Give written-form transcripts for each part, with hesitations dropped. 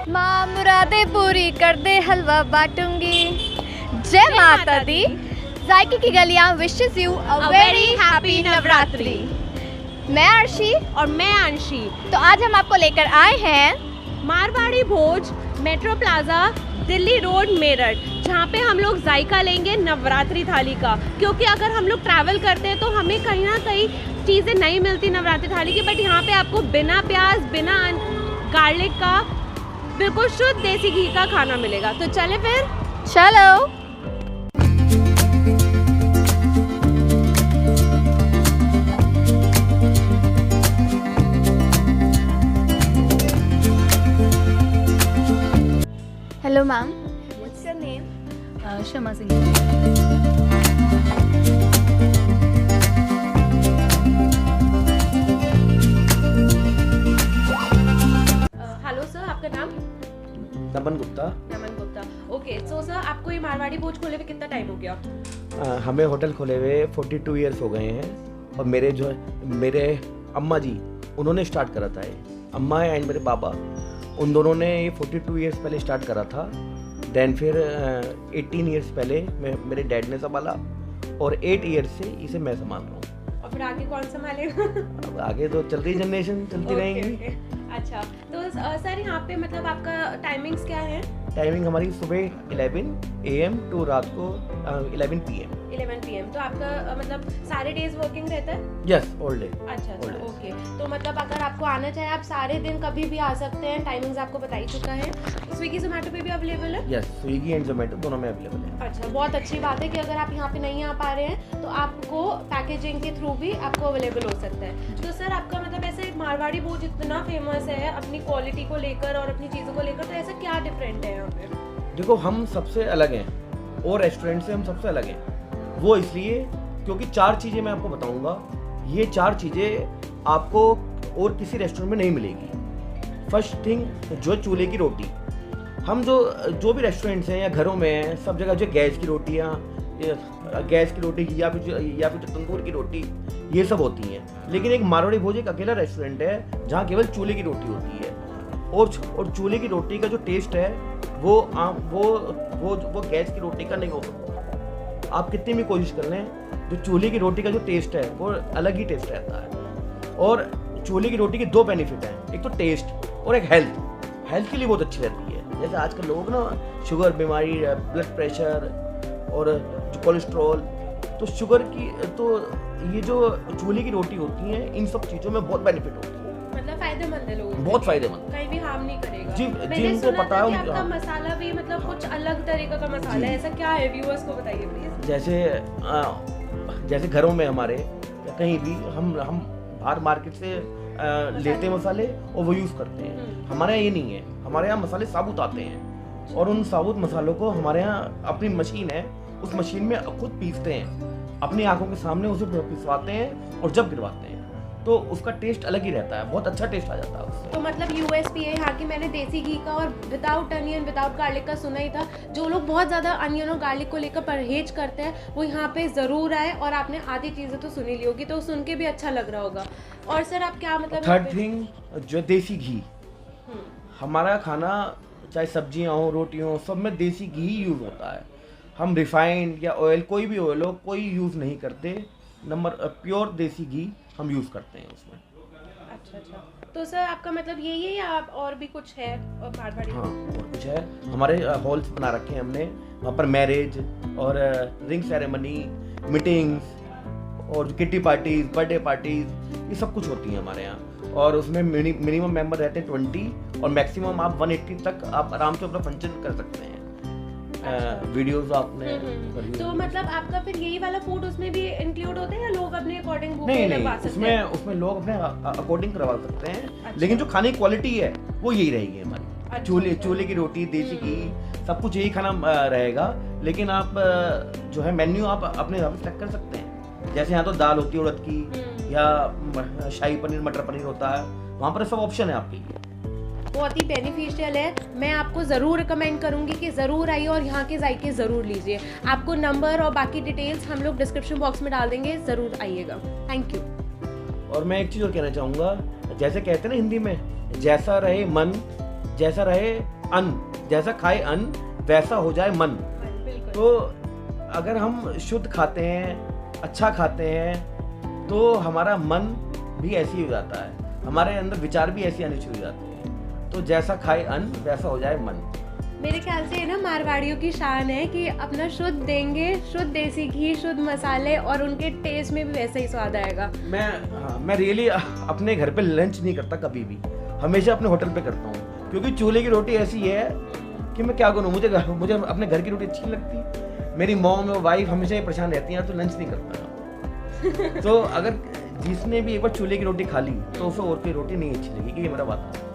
माँ मुरादे पूरी कर दे हलवा बांटूंगी। जय माता दी। जायके की गलियां wishes you a very happy Navratri. मैं अर्शी और मैं अंशी। तो आज हम आपको लेकर आए हैं Marwari Bhoj, metro plaza, Delhi road, Meerut, जहाँ पे हम लोग जायका लेंगे नवरात्रि थाली का। क्योंकि अगर हम लोग ट्रैवल करते हैं तो हमें कहीं ना कहीं चीज़ें नहीं मिलती नवरात्रि थाली की, बट यहाँ पे आपको बिना प्याज, बिना गार्लिक का, बिल्कुल शुद्ध देसी घी का खाना मिलेगा। तो चले फिर, चलो। Hello ma'am, what's your name? Shama Singh. Hello sir, आपका नाम? नमन गुप्ता। नमन गुप्ता। ओके, सो सर आपको ये मारवाड़ी भोज खोले हुए कितना टाइम हो गया? हमें होटल खोले हुए 42 ईयर्स हो गए हैं। और मेरे अम्मा जी, उन्होंने स्टार्ट करा था ये। अम्मा एंड मेरे पापा, उन दोनों ने ये 42 ईयर्स पहले स्टार्ट करा था। देन फिर 18 ईयर्स पहले मेरे डैड ने संभाला और 8 ईयर्स से इसे मैं संभाल रहा हूँ। और फिर आगे कौन संभालेगा? अब आगे तो चल रही जनरेशन चलती रहेंगी। अच्छा, तो सर यहाँ पे मतलब आपका टाइमिंग्स क्या है? टाइमिंग हमारी सुबह 11 AM टू रात को 11 PM। 11 PM। तो आपका मतलब सारे डेज वर्किंग रहता है? Yes, all day. अच्छा, ओके। तो मतलब अगर आपको आना चाहे आप सारे दिन कभी भी आ सकते हैं। टाइमिंग्स आपको बता ही चुका है। स्विगी जोमेटो पे भी अवेलेबल है? यस, स्विगी एंड जोमेटो दोनों में अवेलेबल है। अच्छा, बहुत अच्छी बात है कि अगर आप यहाँ पे नहीं आ पा रहे हैं तो आपको पैकेजिंग के थ्रू भी आपको अवेलेबल हो सकता है। तो सर आपका मतलब ऐसे मारवाड़ी भोज इतना फेमस है अपनी क्वालिटी को लेकर और अपनी चीज़ों को लेकर, तो ऐसा क्या डिफरेंट है यहाँ पे? देखो, हम सबसे अलग हैं और रेस्टोरेंट से हम सबसे अलग हैं। वो इसलिए क्योंकि 4 चीज़ें मैं आपको बताऊंगा। ये 4 चीज़ें आपको और किसी रेस्टोरेंट में नहीं मिलेगी। फर्स्ट थिंग, जो चूल्हे की रोटी। हम जो भी रेस्टोरेंट्स हैं या घरों में हैं, सब जगह जो गैस की रोटियाँ, गैस की रोटी या फिर तंदूर की रोटी, ये सब होती हैं। लेकिन एक मारवाड़ी भोज एक अकेला रेस्टोरेंट है जहाँ केवल चूल्हे की रोटी होती है। और चूल्हे की रोटी का जो टेस्ट है वो गैस की रोटी का नहीं हो सकता। आप कितनी भी कोशिश कर लें, जो चूल्हे की रोटी का जो टेस्ट है वो अलग ही टेस्ट रहता है। और चूल्हे की रोटी के 2 बेनिफिट हैं, एक तो टेस्ट और एक हेल्थ के लिए बहुत अच्छी रहती है। जैसे आजकल लोग ना शुगर बीमारी, ब्लड प्रेशर और जो कोलेस्ट्रॉल, तो शुगर की, तो ये जो चूल्हे की रोटी होती है, इन सब चीज़ों में बहुत बेनिफिट होती है। मतलब फायदेमंद है लोगों को? बहुत फायदेमंद, कहीं भी हार्म नहीं करेगा। जी, मैंने जिनको सुना पता था है कि उनको। आपका मसाला भी मतलब कुछ अलग तरीके का मसाला है, ऐसा क्या है? व्यूअर्स को बताइए प्लीज। जैसे घरों में हमारे या कहीं भी हम बाहर मार्केट से लेते हैं मसाले और वो यूज़ करते हैं। हमारे यहाँ ये नहीं है। हमारे यहाँ मसाले साबुत आते हैं और उन साबुत मसालों को हमारे यहाँ अपनी मशीन है, उस मशीन में खुद पीसते हैं, अपनी आंखों के सामने उसे पिसवाते हैं और जब गिरवाते हैं तो उसका टेस्ट अलग ही रहता है। बहुत अच्छा टेस्ट आ जाता है उससे। तो मतलब यूएसपी है यहाँ की। मैंने देसी घी का और विदाउट अनियन, विदाउट गार्लिक का सुना ही था। जो लोग बहुत ज़्यादा अनियन और गार्लिक को लेकर परहेज करते हैं वो यहाँ पे ज़रूर आए। और आपने आधी चीज़ें तो सुनी ली होगी, तो सुन के भी अच्छा लग रहा होगा। और सर आप क्या मतलब? थर्ड थिंग, जो देसी घी। हमारा खाना चाहे सब्जियां हो, रोटियां हो, सब में देसी घी यूज़ होता है। हम रिफाइंड या ऑयल, कोई भी ऑयल हो, कोई यूज़ नहीं करते। प्योर देसी घी हम यूज़ करते हैं उसमें। अच्छा। तो सर आपका मतलब यही है या आप और भी कुछ है मारवाड़ी? हाँ, और कुछ है। हमारे हॉल्स बना रखे हैं हमने, वहाँ पर मैरिज और रिंग सेरेमनी, मीटिंग्स और किटी पार्टीज, बर्थडे पार्टीज, ये सब कुछ होती हैं हमारे यहाँ। और उसमें मिनिमम मेंबर रहते हैं 20 और मैक्सिमम आप 180 तक आप आराम से अपना फंक्शन कर सकते हैं। वीडियोस आपने तो मतलब आपका फिर यही वाला फूड उसमें भी इंक्लूड होता है या लोग अपने अकॉर्डिंग बुक नहीं, करवा सकते हैं? उसमें लोग अपने अकॉर्डिंग करवा सकते हैं। लेकिन जो खाने की क्वालिटी है वो यही रहेगी हमारी। चूल्हे की रोटी, देसी घी, सब कुछ यही खाना रहेगा। लेकिन आप जो है मेन्यू आप अपने हिसाब से सेलेक्ट कर सकते हैं। जैसे यहाँ तो दाल होती है उड़द की, या शाही पनीर, मटर पनीर होता है, वहाँ पर सब ऑप्शन है आपके लिए। बहुत ही बेनिफिशियल है। मैं आपको ज़रूर रिकमेंड करूंगी कि ज़रूर आइए और यहाँ के जायके ज़रूर लीजिए। आपको नंबर और बाकी डिटेल्स हम लोग डिस्क्रिप्शन बॉक्स में डाल देंगे, ज़रूर आइएगा। Thank you. और मैं एक चीज़ और कहना चाहूँगा, जैसे कहते हैं ना हिंदी में, जैसा रहे मन, जैसा रहे अन्न, जैसा खाए अन्न वैसा हो जाए मन। तो अगर हम शुद्ध खाते हैं, अच्छा खाते हैं, तो हमारा मन भी ऐसे ही हो जाता है, हमारे अंदर विचार भी ऐसे आने शुरू हो जाते हैं। तो जैसा खाए अन्न वैसा हो जाए मन। मेरे ख्याल से ये ना मारवाड़ियों की शान है कि अपना शुद्ध देंगे, शुद्ध देसी घी, शुद्ध मसाले, और उनके टेस्ट में भी वैसा ही स्वाद आएगा। मैं रियली अपने घर पे लंच नहीं करता कभी भी, हमेशा अपने होटल पे करता हूँ, क्योंकि चूल्हे की रोटी ऐसी है कि मैं क्या करूँ, मुझे अपने घर की रोटी अच्छी लगती है। मेरी मॉम और वाइफ हमेशा ये परेशान रहती हैं तो लंच नहीं करता। तो अगर जिसने भी एक बार चूल्हे की रोटी खा ली तो उसे और कोई रोटी नहीं अच्छी लगेगी, ये मेरा बात है।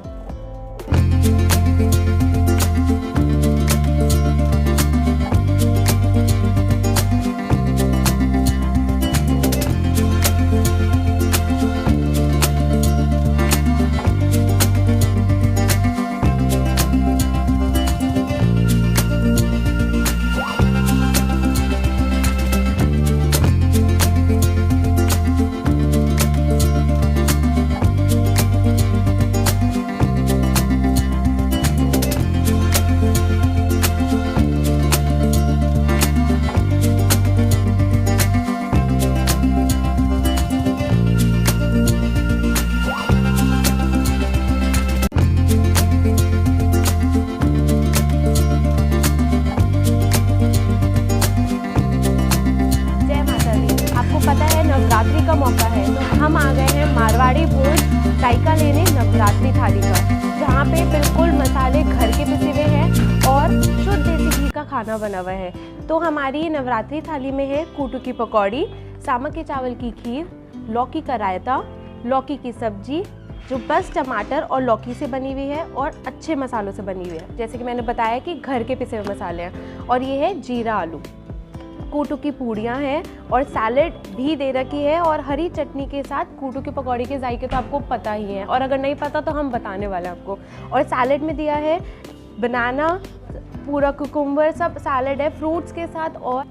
नवरात्रि का मौका है तो हम आ गए हैं मारवाड़ी भोज जायका लेने नवरात्रि थाली का, जहाँ पे बिल्कुल मसाले घर के पिसे हुए हैं और शुद्ध देसी घी का खाना बना हुआ है। तो हमारी नवरात्रि थाली में है कूटू की पकौड़ी, सामा के चावल की खीर, लौकी का रायता, लौकी की सब्जी जो बस टमाटर और लौकी से बनी हुई है और अच्छे मसालों से बनी हुई है, जैसे कि मैंने बताया कि घर के पिसे हुए मसाले हैं। और ये है जीरा आलू, कूटू की पूड़ियाँ हैं और सैलेड भी दे रखी है और हरी चटनी के साथ। कूटू की पकौड़ी के जायके तो आपको पता ही है, और अगर नहीं पता तो हम बताने वाले हैं आपको। और सैलेड में दिया है बनाना, पूरा कुकुम्बर, सब सैलेड है फ्रूट्स के साथ। और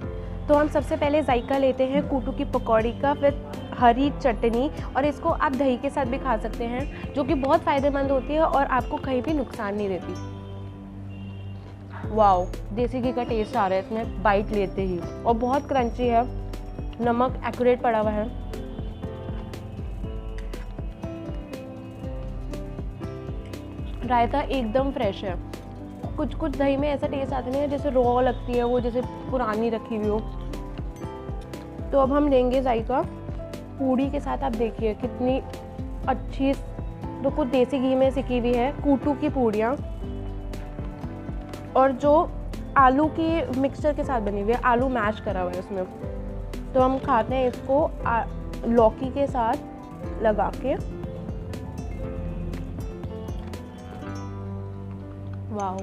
तो हम सबसे पहले जायका लेते हैं कूटू की पकौड़ी का विद हरी चटनी, और इसको आप दही के साथ भी खा सकते हैं, जो कि बहुत फ़ायदेमंद होती है और आपको कहीं भी नुकसान नहीं देती। वाओ, देसी घी का टेस्ट आ रहा है इसमें बाइट लेते ही, और बहुत क्रंची है, नमक एक्यूरेट पड़ा हुआ है। रायता एकदम फ्रेश है, कुछ कुछ दही में ऐसा टेस्ट आता नहीं है जैसे रॉ लगती है वो, जैसे पुरानी रखी हुई हो। तो अब हम लेंगे जायका पूड़ी के साथ। आप देखिए कितनी अच्छी, तो कुछ देसी घी में सिकी हुई है कूटू की पूड़ियाँ, और जो आलू की मिक्सचर के साथ बनी हुई है, आलू मैश करा हुआ है उसमें। तो हम खाते हैं इसको लौकी के साथ लगा के। वाह,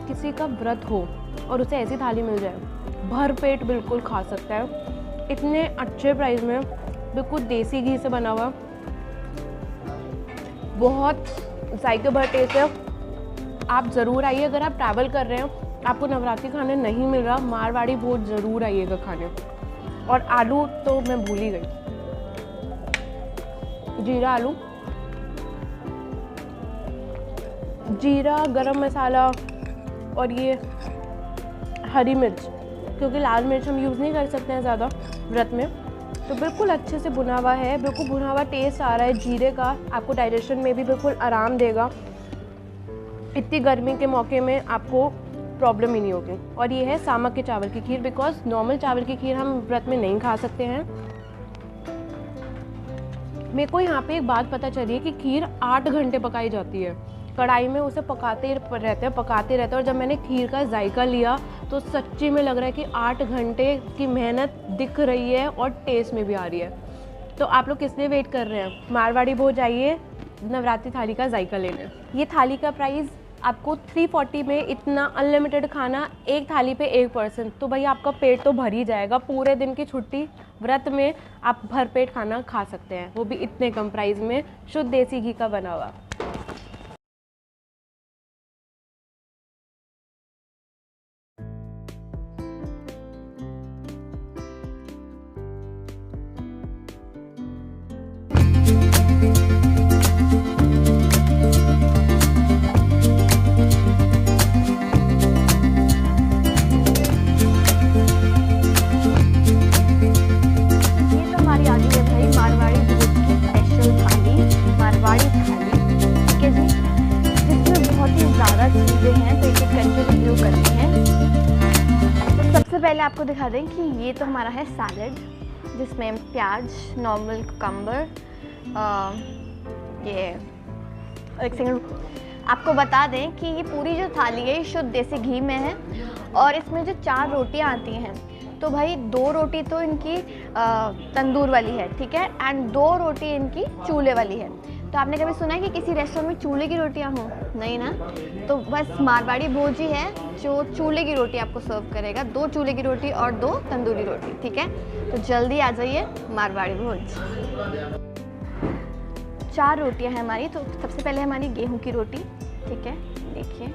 किसी का व्रत हो और उसे ऐसी थाली मिल जाए, भर पेट बिल्कुल खा सकता है। इतने अच्छे प्राइस में, बिल्कुल देसी घी से बना हुआ, बहुत जायके भर टेस्ट है। आप ज़रूर आइए, अगर आप ट्रैवल कर रहे हैं, आपको नवरात्रि खाने नहीं मिल रहा, मारवाड़ी भोज ज़रूर आइएगा खाने। और आलू तो मैं भूल ही गई, जीरा आलू, जीरा, गरम मसाला और ये हरी मिर्च, क्योंकि लाल मिर्च हम यूज़ नहीं कर सकते हैं ज़्यादा व्रत में। तो बिल्कुल अच्छे से भुना हुआ है, बिल्कुल भुना हुआ टेस्ट आ रहा है जीरे का, आपको डाइजेशन में भी बिल्कुल आराम देगा। इतनी गर्मी के मौके में आपको प्रॉब्लम ही नहीं होगी। और ये है सामा के चावल की खीर, बिकॉज नॉर्मल चावल की खीर हम व्रत में नहीं खा सकते हैं। मेरे को यहाँ पे एक बात पता चली है कि खीर 8 घंटे पकाई जाती है, कढ़ाई में उसे पकाते रहते हैं। और जब मैंने खीर का जायका लिया तो सच्ची में लग रहा है कि 8 घंटे की मेहनत दिख रही है और टेस्ट में भी आ रही है। तो आप लोग किस लिए वेट कर रहे हैं, मारवाड़ी भोज जाइए नवरात्रि थाली का जायका लेने। ये थाली का प्राइस आपको 340 में, इतना अनलिमिटेड खाना एक थाली पे 1 पर्सन, तो भाई आपका पेट तो भर ही जाएगा। पूरे दिन की छुट्टी व्रत में आप भरपेट खाना खा सकते हैं, वो भी इतने कम प्राइस में, शुद्ध देसी घी का बना हुआ। पहले आपको दिखा दें कि ये तो हमारा है सैलड, जिसमें प्याज, नॉर्मल कुकम्बर, ये एक सेकंड आपको बता दें कि ये पूरी जो थाली है ये शुद्ध देसी घी में है। और इसमें जो 4 रोटियां आती हैं, तो भाई 2 रोटी तो इनकी तंदूर वाली है, ठीक है, एंड 2 रोटी इनकी चूल्हे वाली है। तो आपने कभी सुना है कि किसी रेस्टोरेंट में चूल्हे की रोटियां हों? नहीं ना। तो बस मारवाड़ी भोज ही है जो चूल्हे की रोटी आपको सर्व करेगा, 2 चूल्हे की रोटी और 2 तंदूरी रोटी, ठीक है। तो जल्दी आ जाइए मारवाड़ी भोज। 4 रोटियां हैं हमारी। तो सबसे पहले हमारी गेहूं की रोटी, ठीक है, देखिए,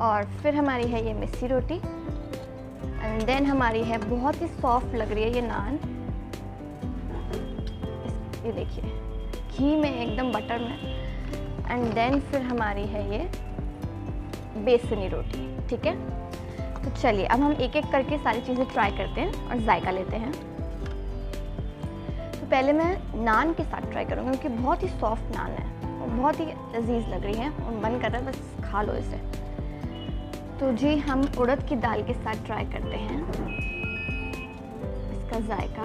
और फिर हमारी है ये मिस्सी रोटी, एंड देन हमारी है बहुत ही सॉफ्ट लग रही है ये नान, ये देखिए घी में एकदम बटर में, एंड देन फिर हमारी है ये बेसनी रोटी, ठीक है। तो चलिए अब हम एक एक करके सारी चीज़ें ट्राई करते हैं और जायका लेते हैं। तो पहले मैं नान के साथ ट्राई करूँगी क्योंकि बहुत ही सॉफ्ट नान है और बहुत ही लजीज लग रही है और मन कर रहा है बस खा लो इसे। तो जी हम उड़द की दाल के साथ ट्राई करते हैं इसका जायका।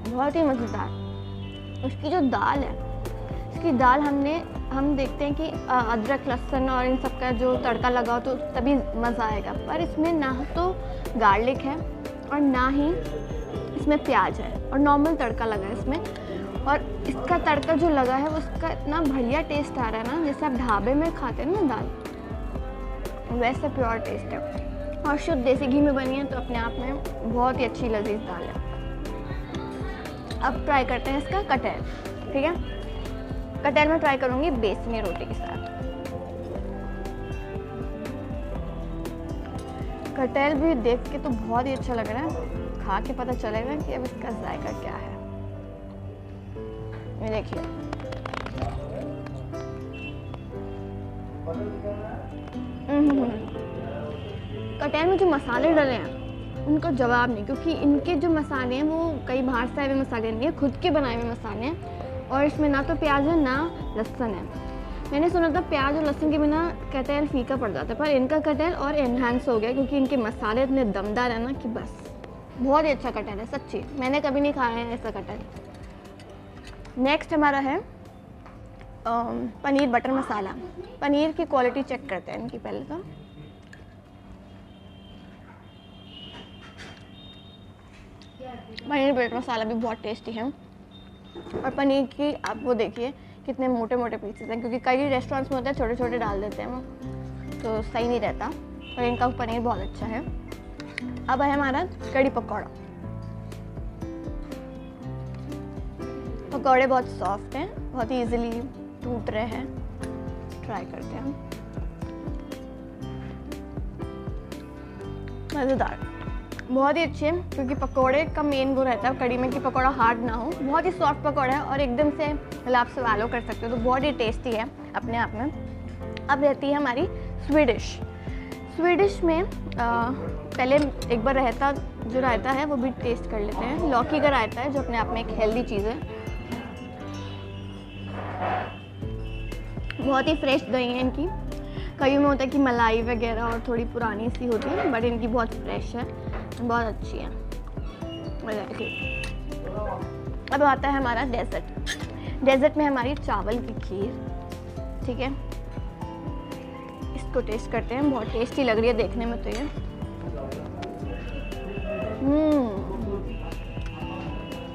बहुत ही मज़ेदार। उसकी जो दाल है, इसकी दाल हम देखते हैं कि अदरक, लहसुन और इन सब का जो तड़का लगाओ तो तभी मज़ा आएगा, पर इसमें ना तो गार्लिक है और ना ही इसमें प्याज है और नॉर्मल तड़का लगा है इसमें। और इसका तड़का जो लगा है उसका इतना बढ़िया टेस्ट आ रहा है ना, जैसे आप ढाबे में खाते हैं ना दाल, वैसे प्योर टेस्ट है और शुद्ध देसी घी में बनी है, तो अपने आप में बहुत ही अच्छी लजीज दाल है। अब ट्राई करते हैं इसका कटहल, ठीक है। कटहल में ट्राई करूँगी बेसनी रोटी के साथ। कटहल भी देख के तो बहुत ही अच्छा लग रहा है, खा के पता चलेगा कि अब इसका जायका क्या है। ये देखिए, कटहल में जो मसाले डले हैं उनका जवाब नहीं, क्योंकि इनके जो मसाले हैं वो कई बाहर से आए हुए मसाले नहीं है, खुद के बनाए हुए मसाले हैं। और इसमें ना तो प्याज है ना लहसुन है। मैंने सुना था प्याज और लहसुन के बिना कटहल फीका पड़ जाता है, पर इनका कटहल और एनहांस हो गया क्योंकि इनके मसाले इतने दमदार है ना कि बस बहुत ही अच्छा कटहल है सच्ची। मैंने कभी नहीं खाया है ऐसा कटहल। नेक्स्ट हमारा है पनीर बटर मसाला। पनीर की क्वालिटी चेक करते हैं इनकी पहले तो। पनीर बटर मसाला भी बहुत टेस्टी है और पनीर की आप वो देखिए कितने मोटे मोटे पीसेस हैं, क्योंकि कई रेस्टोरेंट्स में होते हैं छोटे छोटे डाल देते हैं वो, तो सही नहीं रहता, पर इनका पनीर बहुत अच्छा है। अब है हमारा कड़ी पकौड़ा। पकौड़े बहुत सॉफ्ट हैं, बहुत ही इजीली टूट रहे हैं। ट्राई करते हैं हम। मज़ेदार, बहुत ही अच्छे हैं, क्योंकि पकौड़े का मेन वो रहता है कड़ी में कि पकौड़ा हार्ड ना हो। बहुत ही सॉफ्ट पकौड़ा है और एकदम से मतलब आप स्वैलो कर सकते हो, तो बहुत ही टेस्टी है अपने आप में। अब रहती है हमारी स्वीडिश। स्वीडिश में पहले एक बार रायता जो रायता है वो भी टेस्ट कर लेते हैं। लौकी का रायता है जो अपने आप में एक हेल्दी चीज़ है। बहुत ही फ्रेश दही है इनकी। कई में होता है कि मलाई वगैरह और थोड़ी पुरानी सी होती है, बट इनकी बहुत फ्रेश है, बहुत अच्छी है। अब आता है हमारा डेजर्ट। डेजर्ट में हमारी चावल की खीर, ठीक है, इसको टेस्ट करते हैं। बहुत टेस्टी लग रही है देखने में तो ये।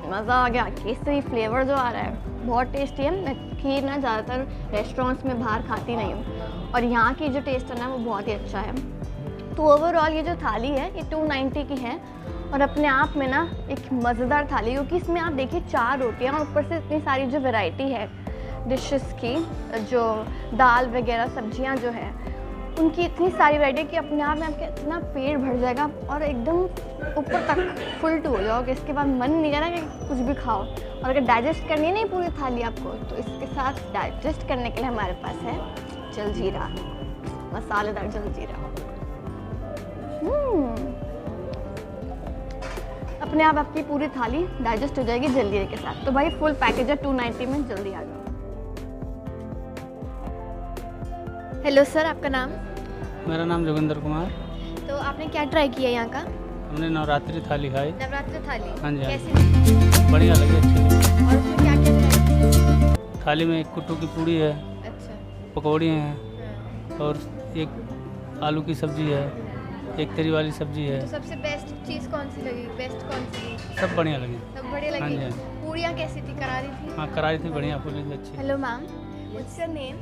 मज़ा आ गया। केसरी फ्लेवर जो आ रहा है बहुत टेस्टी है। मैं खीर ना ज़्यादातर रेस्टोरेंट्स में बाहर खाती नहीं हूँ, और यहाँ की जो टेस्ट है ना वो बहुत ही अच्छा है। तो ओवरऑल ये जो थाली है ये 290 की है और अपने आप में ना एक मज़ेदार थाली, क्योंकि इसमें आप देखिए 4 रोटियाँ और ऊपर से इतनी सारी जो वैरायटी है डिशेस की, जो दाल वगैरह सब्जियाँ जो है उनकी इतनी सारी वैरायटी कि अपने आप में आपका इतना पेट भर जाएगा और एकदम ऊपर तक फुल टू हो जाओगे। इसके बाद मन नहीं करेगा कि कुछ भी खाओ। और अगर डाइजेस्ट करनी है नहीं पूरी थाली आपको, तो इसके साथ डाइजेस्ट करने के लिए हमारे पास है जलजीरा, मसालेदार जलजीरा। अपने आप आपकी पूरी थाली डाइजेस्ट हो जाएगी जलजीरे के साथ। तो भाई फुल पैकेज है 290 में, जल्दी आ जाओ। हेलो सर, आपका नाम? मेरा नाम जोगिंदर कुमार। तो आपने क्या ट्राई किया यहाँ का? हमने नवरात्रि थाली खाई। नवरात्र थाली? हाँ जी, हाँ कैसी जी। लगी? बढ़िया लगी, अच्छी लगी। और उसमें क्या क्या है? थाली में एक कुट्टू की पूड़ी है, अच्छा। पकौड़ी हैं हाँ। और एक आलू की सब्जी है, एक तरी वाली सब्जी है। तो सबसे बेस्ट चीज़ कौन सी लगी? बेस्ट कौन सी लगी? सब बढ़िया लगी। सब बढ़िया हाँ जी, लगी। हाँ जी। पूड़ियाँ कैसी थी? करारी थी? हाँ, करारी थी, बढ़िया फूली थी, अच्छी। Hello ma'am, what's your name?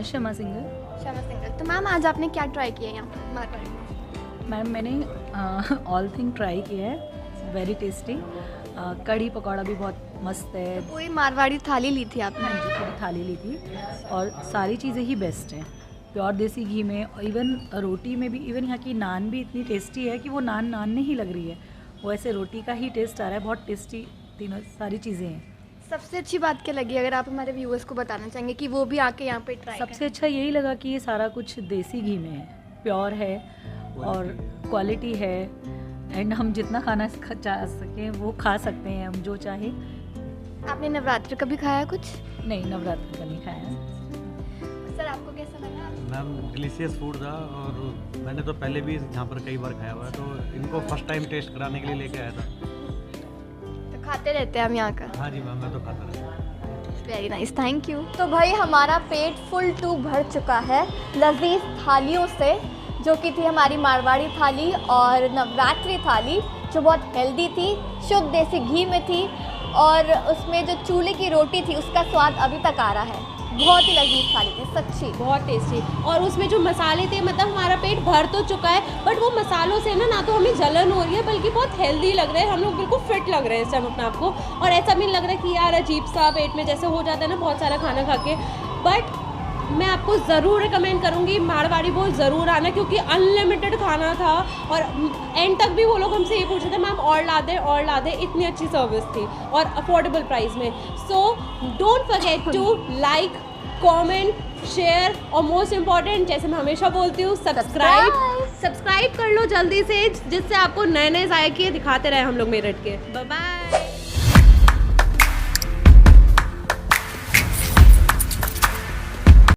Shama single. Shama single. तो मैम आज आपने क्या ट्राई किया यहाँ पर मारवाड़ी में? मैम मैंने ऑल थिंग ट्राई किया है, वेरी टेस्टी। कढ़ी पकौड़ा भी बहुत मस्त है। तो पूरी मारवाड़ी थाली ली थी आपने? हाँ जी, पूरी थाली ली थी और सारी चीज़ें ही बेस्ट हैं, प्योर देसी घी में। इवन रोटी में भी, इवन यहाँ की नान भी इतनी टेस्टी है कि वो नान नान नहीं लग रही है, वो ऐसे रोटी का ही टेस्ट आ रहा है। बहुत टेस्टी तीनों सारी चीज़ें हैं। सबसे अच्छी बात क्या लगी, अगर आप हमारे व्यूअर्स को बताना चाहेंगे कि वो भी आके यहाँ पे ट्राई सबसे अच्छा यही लगा कि ये सारा कुछ देसी घी में है, प्योर है और क्वालिटी है। एंड हम जितना खाना जा सकें वो खा सकते हैं, हम जो चाहे। आपने नवरात्र कभी खाया कुछ? नहीं, नवरात्र का नहीं खाया। सर आपको कैसा लगा? मैम डिलीशियस फूड था और मैंने तो पहले भी यहाँ पर कई बार खाया हुआ है, तो इनको फर्स्ट टाइम टेस्ट कराने के लिए लेके आया था। तो खाते रहते हैं हम यहाँ का? हाँ जी मैम, मैं तो खाता रहता। Very nice, thank you. तो भाई हमारा पेट फुल टू भर चुका है लजीज थालियों से, जो कि थी हमारी मारवाड़ी थाली और नवरात्रि थाली, जो बहुत हेल्दी थी, शुद्ध देसी घी में थी और उसमें जो चूल्हे की रोटी थी उसका स्वाद अभी तक आ रहा है। बहुत ही लजीज थाली थी सच्ची, बहुत टेस्टी। और उसमें जो मसाले थे, मतलब हमारा पेट भर तो चुका है, बट वो मसालों से ना तो हमें जलन हो रही है, बल्कि बहुत हेल्दी लग रहा है। हम लोग बिल्कुल फिट लग रहे हैं इस टाइम अपने आप को, और ऐसा भी नहीं लग रहा है कि यार अजीब सा पेट में जैसे हो जाता है ना बहुत सारा खाना खा के। बट मैं आपको ज़रूर रिकमेंड करूँगी मारवाड़ी बोल ज़रूर आना, क्योंकि अनलिमिटेड खाना था और एंड तक भी वो लोग हमसे ये पूछ रहे थे मैम और ला दे, इतनी अच्छी सर्विस थी और अफोर्डेबल प्राइस में। So don't forget to like, comment, share और मोस्ट इम्पॉर्टेंट, जैसे मैं हमेशा बोलती हूँ, सब्सक्राइब कर लो जल्दी से, जिससे आपको नए नए जायके दिखाते रहे हम लोग मेरठ के। Bye bye.